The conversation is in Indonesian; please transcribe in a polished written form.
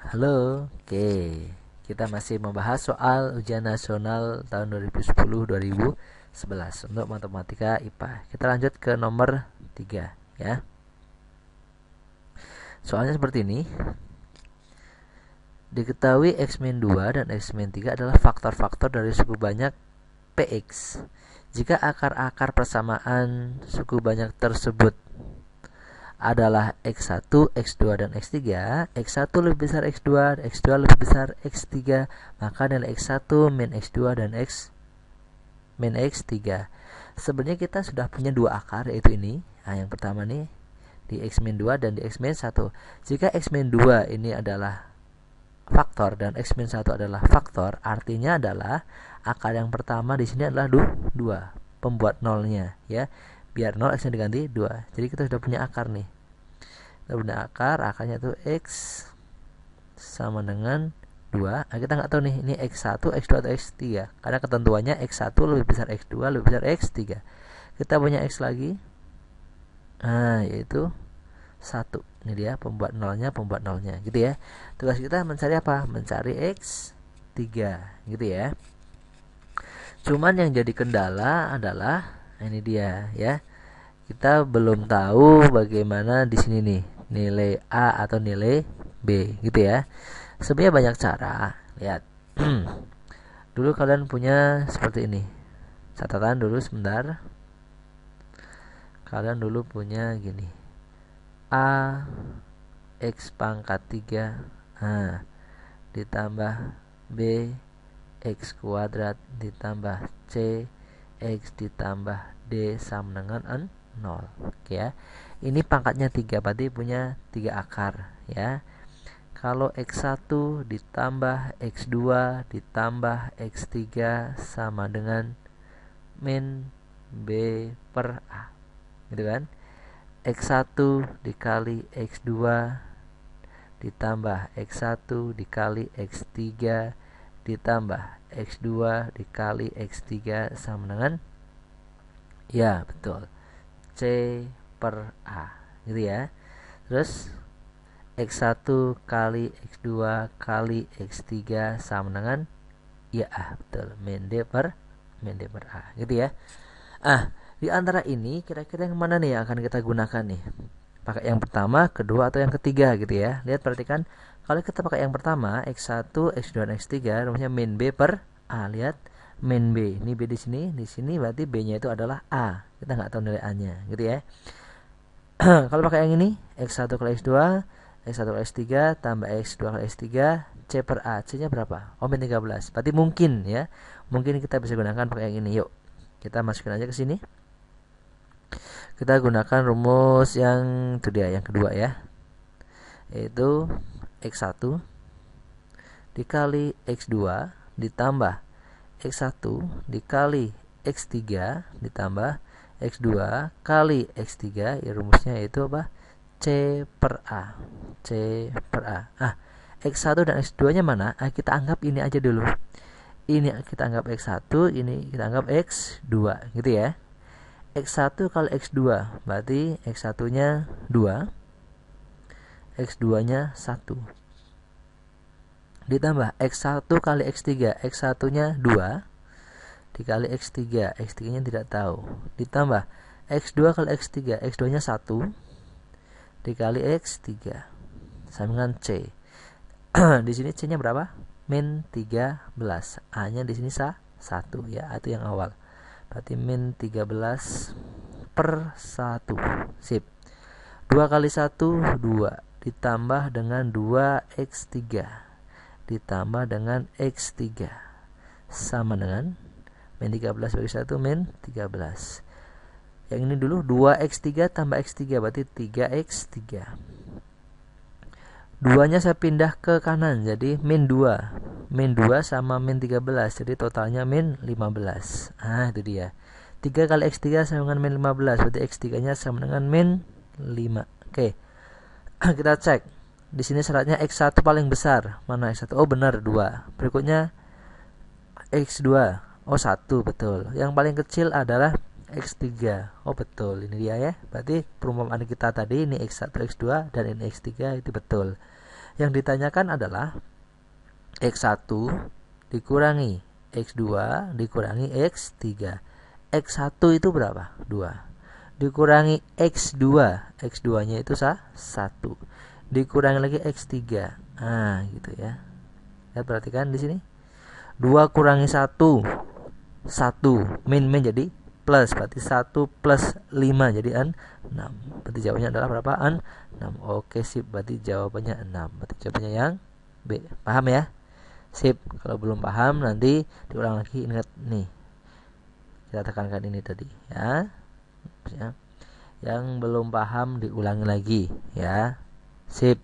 Halo, oke. Kita masih membahas soal ujian nasional tahun 2010-2011 untuk matematika IPA. Kita lanjut ke nomor 3 ya. Soalnya seperti ini. Diketahui X-2 dan X-3 adalah faktor-faktor dari suku banyak PX. Jika akar-akar persamaan suku banyak tersebut adalah X1, X2, dan X3, X1 lebih besar X2, X2 lebih besar X3, maka nilai X1 min X2 dan X min X3. Sebenarnya kita sudah punya dua akar, yaitu ini. Nah, yang pertama nih di X min 2 dan di X min 1. Jika X min 2 ini adalah faktor dan X min 1 adalah faktor, artinya adalah akar yang pertama di sini adalah 2, pembuat nolnya ya. Biar 0 X nya diganti 2. Jadi kita sudah punya akar nih. Kita punya akar, akarnya itu X sama dengan 2. Nah, kita nggak tahu nih ini X1, X2 atau X3. Karena ketentuannya X1 lebih besar X2 lebih besar X3. Kita punya X lagi. Nah, yaitu 1. Ini dia pembuat nolnya gitu ya. Tugas kita mencari apa? Mencari X3 gitu ya. Cuman yang jadi kendala adalah ini dia ya. Kita belum tahu bagaimana di sini nih nilai A atau nilai B gitu ya. Sebenarnya banyak cara. Lihat. Dulu kalian punya seperti ini. Catatan dulu sebentar. Kalian dulu punya gini. A X pangkat 3 ditambah B X kuadrat ditambah C X ditambah D sama dengan 0. Oke ya. Ini pangkatnya 3, berarti punya 3 akar ya. Kalau X1 ditambah X2 ditambah X3 sama dengan min B per A. Gitu kan? X1 dikali X2 ditambah X1 dikali X3 ditambah X2 dikali X3 sama dengan ya betul C per A gitu ya. Terus X1 kali X2 kali X3 sama dengan ya betul min D per A gitu ya. Di antara ini kira-kira yang mana nih yang akan kita gunakan nih? Pakai yang pertama, kedua, atau yang ketiga gitu ya. Lihat, perhatikan. Kalau kita pakai yang pertama, X1, X2, dan X3, rumusnya min B per A. Lihat, min B. Ini B di sini berarti B-nya itu adalah A. Kita nggak tahu nilai A-nya gitu ya. Kalau pakai yang ini, X1 kali X2, X1 kali X3, tambah X2 kali X3, C per A. C-nya berapa? Oh, min 13. Berarti mungkin ya. Mungkin kita bisa gunakan pakai yang ini. Yuk, kita masukin aja ke sini. Kita gunakan rumus yang itu dia, yang kedua ya, yaitu X1 dikali X2 ditambah X1 dikali X3 ditambah X2 kali X3, ya rumusnya yaitu apa? C per A. X1 dan X2 nya mana? Kita anggap ini aja dulu. Ini kita anggap X1, ini kita anggap X2 gitu ya. X1 kali X2 berarti X1 nya 2, X2 nya 1, ditambah X1 kali X3, X1 nya 2 dikali X3, X3 nya tidak tahu, ditambah X2 kali X3, X2 nya 1 dikali X3 sama dengan C. Di sini C nya berapa? Min 13. A nya di sini 1 ya, itu yang awal. Berarti min 13 per 1. Sip. 2 kali 1, 2. Ditambah dengan 2X3. Ditambah dengan X3. Sama dengan min 13 bagi 1, min 13. Yang ini dulu 2X3 tambah X3. Berarti 3X3. 2-nya saya pindah ke kanan. Jadi min 2. Min 2 sama min 13. Jadi totalnya min 15. Itu dia. 3 kali X3 sama dengan min 15. Berarti X3 nya sama dengan min 5. Oke. Kita cek. Di sini syaratnya X1 paling besar. Mana X1? Oh benar 2. Berikutnya X2. Oh 1 betul. Yang paling kecil adalah X3. Oh betul, ini dia ya. Berarti perumpamaan kita tadi ini X1, X2 dan ini X3 itu betul. Yang ditanyakan adalah X1 dikurangi X2 dikurangi X3. X1 itu berapa? 2. Dikurangi X2. X2 nya itu 1. Dikurangi lagi X3. Nah gitu ya. Lihat, perhatikan di sini. 2 kurangi 1 1. Min jadi plus. Berarti 1 plus 5 jadi 6. Berarti jawabannya adalah berapa? 6. Oke sip. Berarti jawabannya 6. Berarti jawabannya yang B. Paham ya? Sip. Kalau belum paham nanti diulang lagi. Ingat nih, kita tekankan ini tadi ya. Yang belum paham diulangi lagi ya. Sip.